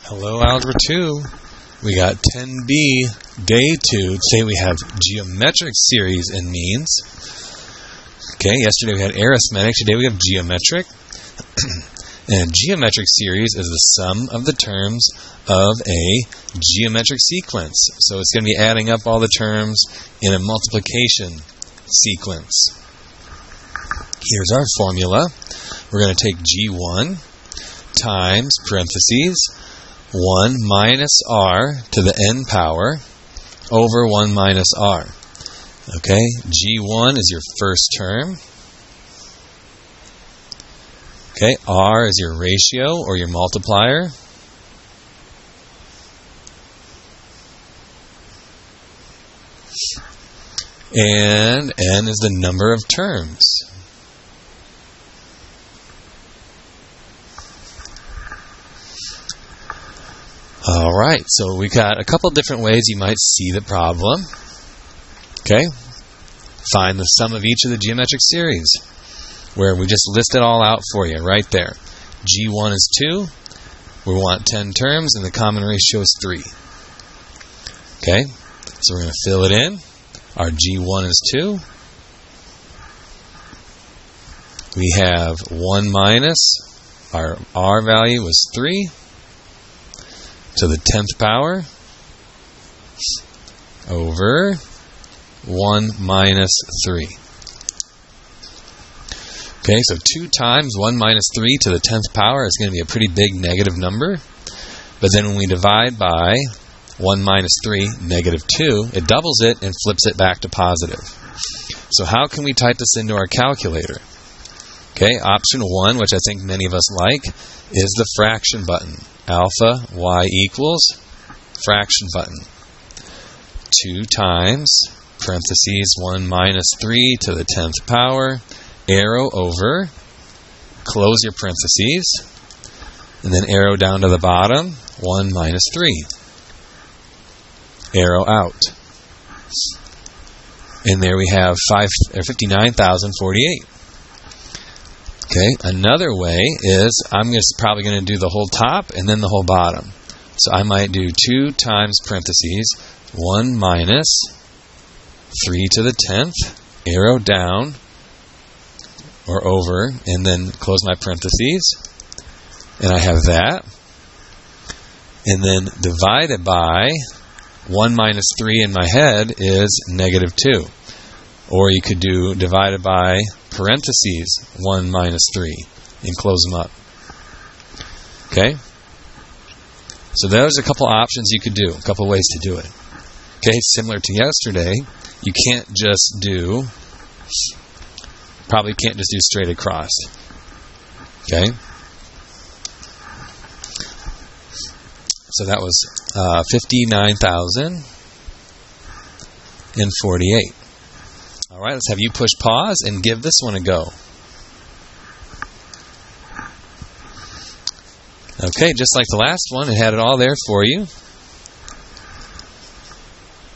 Hello, Algebra 2. We got 10B, Day 2. Today we have geometric series and means. Okay, yesterday we had arithmetic. Today we have geometric. And a geometric series is the sum of the terms of a geometric sequence. So it's going to be adding up all the terms in a multiplication sequence. Here's our formula. We're going to take G1 times parentheses 1 minus r to the n power over 1 minus r. Okay, G1 is your first term. Okay, r is your ratio or your multiplier. And n is the number of terms. Alright, so we got a couple different ways you might see the problem. Okay, find the sum of each of the geometric series, where we just list it all out for you right there. G1 is 2, we want 10 terms, and the common ratio is 3. Okay, so we're going to fill it in. Our G1 is 2. We have 1 minus, our r value was 3, to the 10th power over 1 minus 3. Okay, so 2 times 1 minus 3 to the 10th power is going to be a pretty big negative number. But then when we divide by 1 minus 3, negative 2, it doubles it and flips it back to positive. So how can we type this into our calculator? Okay, option 1, which I think many of us like, is the fraction button. Alpha y equals fraction button. 2 times parentheses 1 minus 3 to the 10th power, arrow over, close your parentheses, and then arrow down to the bottom, 1 minus 3. Arrow out. And there we have 59,048. Okay, another way is I'm just probably going to do the whole top and then the whole bottom. So I might do 2 times parentheses 1 minus 3 to the 10th, arrow down or over, and then close my parentheses. And I have that. And then divided by 1 minus 3 in my head is negative 2. Or you could do divided by parentheses 1 minus 3 and close them up. Okay? So there's a couple options you could do, a couple ways to do it. Okay, similar to yesterday, you can't just do, probably can't just do straight across. Okay? So that was 59,048. All right, let's have you push pause and give this one a go. Okay, just like the last one, it had it all there for you.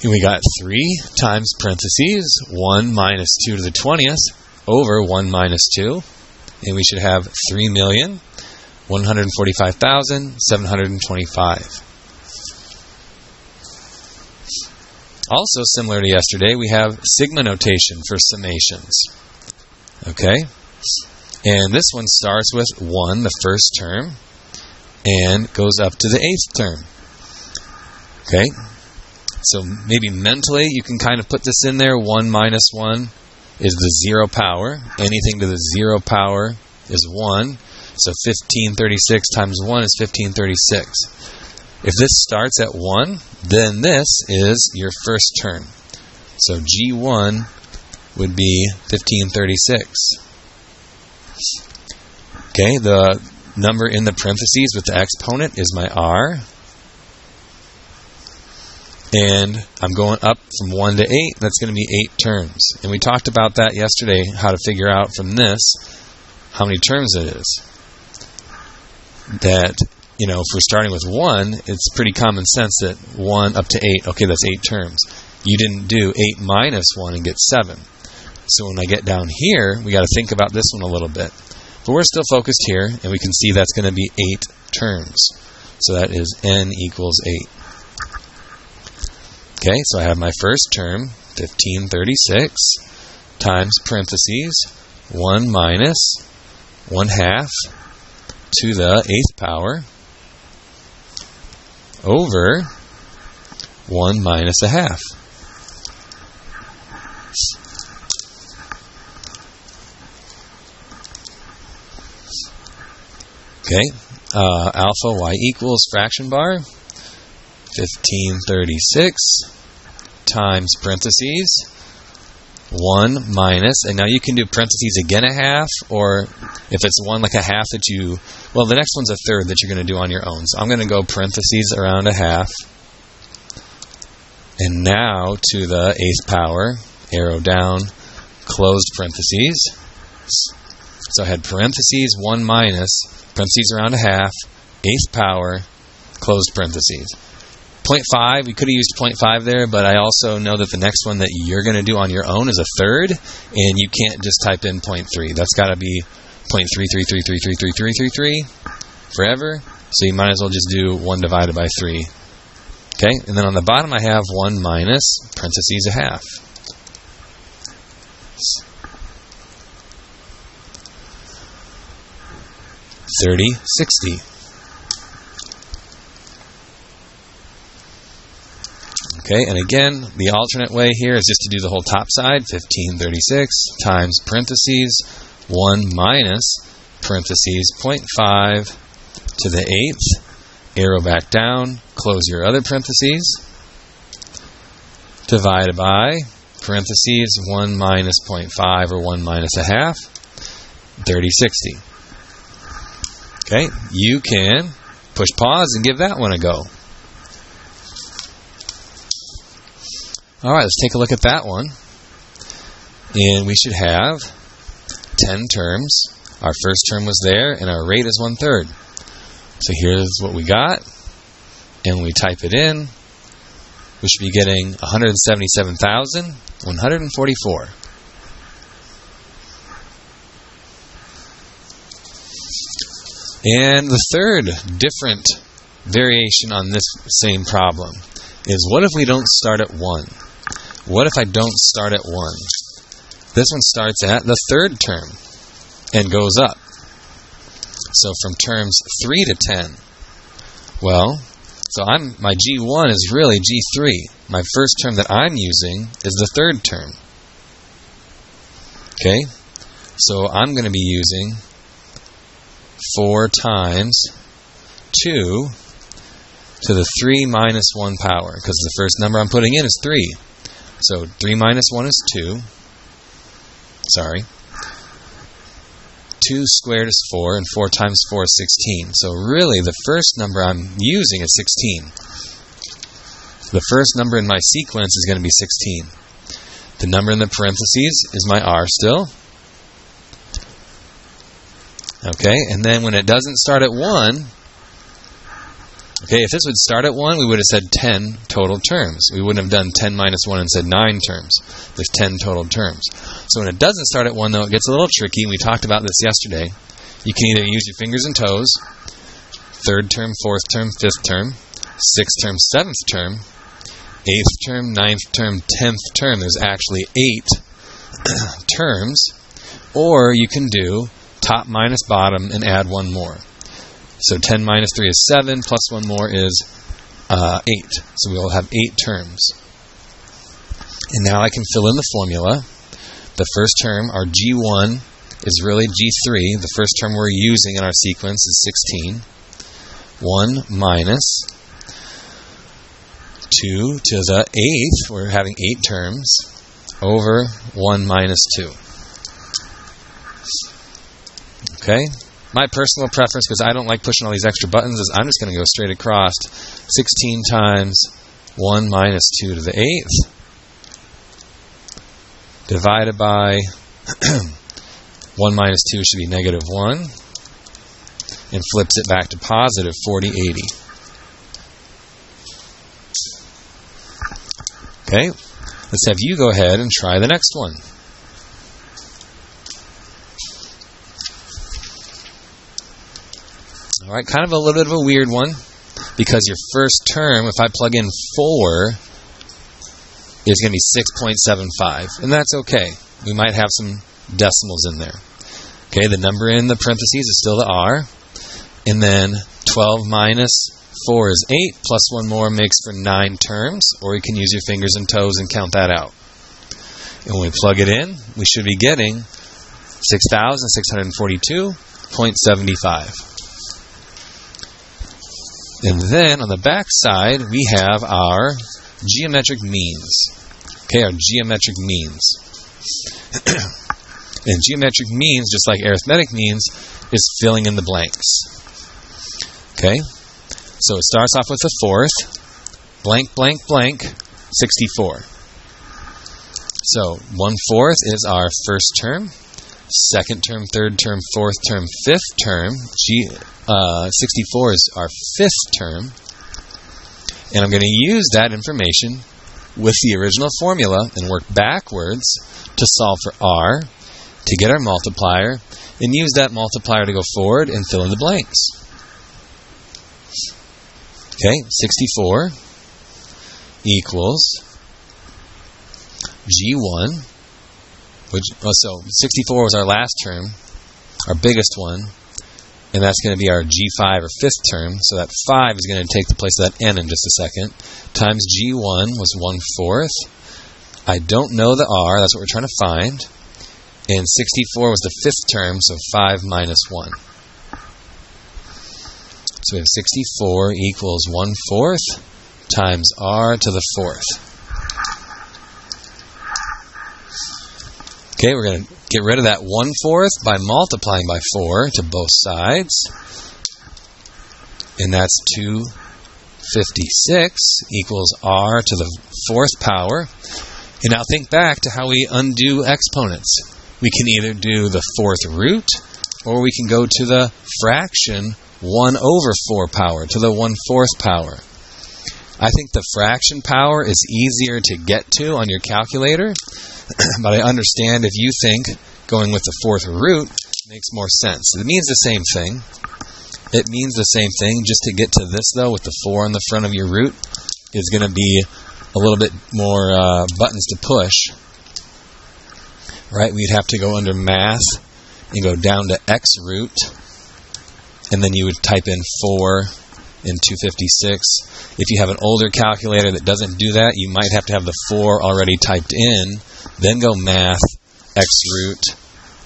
And we got 3 times parentheses 1 minus 2 to the 20th over 1 minus 2. And we should have 3,145,725. Also, similar to yesterday, we have sigma notation for summations. Okay? And this one starts with 1, the first term, and goes up to the 8th term. Okay? So maybe mentally you can kind of put this in there. 1 minus 1 is the 0 power. Anything to the 0 power is 1. So 1536 times 1 is 1536. If this starts at 1, then this is your first term. So G1 would be 1536. Okay, the number in the parentheses with the exponent is my r. And I'm going up from 1 to 8. That's going to be 8 terms. And we talked about that yesterday, how to figure out from this how many terms it is. That, you know, if we're starting with 1, it's pretty common sense that 1 up to 8, okay, that's 8 terms. You didn't do 8 minus 1 and get 7. So when I get down here, we got to think about this one a little bit. But we're still focused here, and we can see that's going to be 8 terms. So that is n equals 8. Okay, so I have my first term, 1536, times parentheses, 1 minus 1/2 to the 8th power over 1 minus 1/2. Okay, alpha y equals fraction bar, 1536 times parentheses, 1 minus, and now you can do parentheses again 1/2, or if it's 1 like 1/2 that you, well, the next one's a third that you're going to do on your own. So I'm going to go parentheses around 1/2, and now to the 8th power, arrow down, closed parentheses. So I had parentheses 1 minus, parentheses around 1/2, 8th power, closed parentheses. 0.5, we could have used 0.5 there, but I also know that the next one that you're going to do on your own is a third, and you can't just type in 0.3. That's got to be 0.333333333 forever, so you might as well just do 1 divided by 3. Okay, and then on the bottom I have 1 minus, parentheses 1/2. 3060. Okay, and again, the alternate way here is just to do the whole top side, 1536 times parentheses, 1 minus, parentheses, 0.5 to the 8th, arrow back down, close your other parentheses, divided by, parentheses, 1 minus 0.5 or 1 minus 1/2, 3060. Okay, you can push pause and give that one a go. Alright, let's take a look at that one. And we should have 10 terms. Our first term was there, and our rate is 1/3. So here's what we got. And when we type it in, we should be getting 177,144. And the third different variation on this same problem is, what if we don't start at 1? What if I don't start at 1? This one starts at the third term and goes up. So from terms 3 to 10. Well, so my G1 is really G3. My first term that I'm using is the third term. Okay? So I'm going to be using 4 times 2 to the 3 minus 1 power, because the first number I'm putting in is 3. So 3 minus 1 is 2. Sorry. 2 squared is 4, and 4 times 4 is 16. So really, the first number I'm using is 16. The first number in my sequence is going to be 16. The number in the parentheses is my R still. Okay, and then when it doesn't start at 1, okay, if this would start at 1, we would have said 10 total terms. We wouldn't have done 10 minus 1 and said 9 terms. There's 10 total terms. So when it doesn't start at 1, though, it gets a little tricky. We talked about this yesterday. You can either use your fingers and toes, third term, fourth term, fifth term, sixth term, seventh term, eighth term, ninth term, 10th term. There's actually 8 terms. Or you can do top minus bottom and add 1 more. So 10 minus 3 is 7, plus 1 more is 8. So we will have 8 terms. And now I can fill in the formula. The first term, our G1, is really G3. The first term we're using in our sequence is 16. 1 minus 2 to the 8th, we're having 8 terms, over 1 minus 2. Okay? My personal preference, because I don't like pushing all these extra buttons, is I'm just going to go straight across. 16 times 1 minus 2 to the 8th, divided by 1 minus 2 should be negative 1, and flips it back to positive 4080. Okay, let's have you go ahead and try the next one. Alright, kind of a little bit of a weird one. because your first term, if I plug in 4, is going to be 6.75. And that's okay. We might have some decimals in there. Okay, the number in the parentheses is still the R. And then 12 minus 4 is 8, plus 1 more makes for 9 terms. Or you can use your fingers and toes and count that out. And when we plug it in, we should be getting 6,642.75. And then on the back side, we have our geometric means. Okay, our geometric means. And geometric means, just like arithmetic means, is filling in the blanks. Okay, so it starts off with the fourth, blank, blank, blank, 64. So 1/4 is our first term, second term, third term, fourth term, fifth term. 64 is our fifth term. And I'm going to use that information with the original formula and work backwards to solve for R, to get our multiplier, and use that multiplier to go forward and fill in the blanks. Okay, 64 equals G1, so 64 was our last term, our biggest one, and that's going to be our G5 or fifth term, so that 5 is going to take the place of that N in just a second, times G1 was 1/4. I don't know the R, that's what we're trying to find, and 64 was the fifth term, so 5 minus 1. So we have 64 equals 1/4 times R to the fourth. Okay, we're going to get rid of that 1/4 by multiplying by 4 to both sides. And that's 256 equals R to the fourth power. And now think back to how we undo exponents. We can either do the fourth root, or we can go to the fraction 1/4 power, to the 1/4 power. I think the fraction power is easier to get to on your calculator, but I understand if you think going with the fourth root makes more sense. It means the same thing. It means the same thing. Just to get to this, though, with the 4 on the front of your root, is going to be a little bit more buttons to push. Right? We'd have to go under math and go down to x root, and then you would type in 4 and 256. If you have an older calculator that doesn't do that, you might have to have the 4 already typed in, then go math, x root,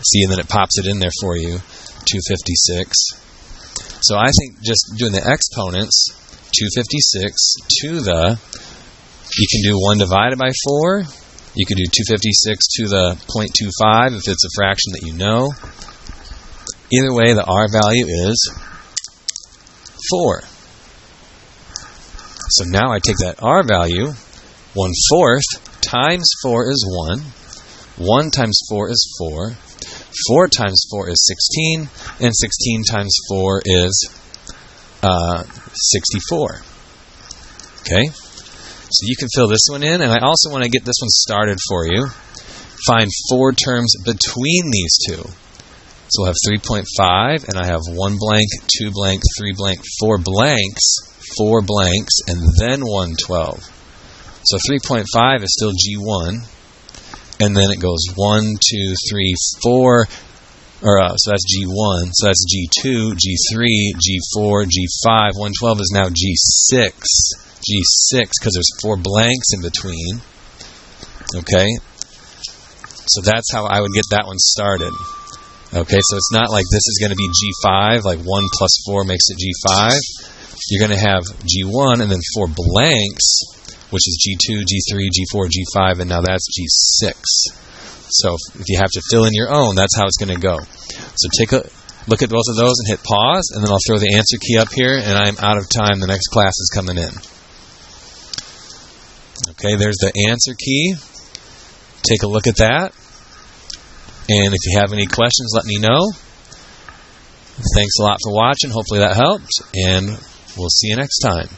see, and then it pops it in there for you, 256. So I think just doing the exponents, 256 to the, you can do 1 divided by 4, you could do 256 to the 0.25 if it's a fraction that you know. Either way, the R value is 4. So now I take that R value, 1/4 times 4 is 1. 1 times 4 is 4. 4 times 4 is 16. And 16 times 4 is 64. Okay? So you can fill this one in. And I also want to get this one started for you. Find 4 terms between these two. So we'll have 3.5, and I have 1 blank, 2 blank, 3 blank, 4 blanks, 4 blanks, and then 112. So 3.5 is still G1, and then it goes 1, 2, 3, 4, so that's G1, so that's G2, G3, G4, G5, 112 is now G6, because there's 4 blanks in between. Okay? So that's how I would get that one started. Okay, so it's not like this is going to be G5, like 1 plus 4 makes it G5. You're going to have G1 and then 4 blanks, which is G2, G3, G4, G5, and now that's G6. So if you have to fill in your own, that's how it's going to go. So take a look at both of those and hit pause, and then I'll throw the answer key up here, and I'm out of time. The next class is coming in. Okay, there's the answer key. Take a look at that. And if you have any questions, let me know. Thanks a lot for watching. Hopefully that helped, and we'll see you next time.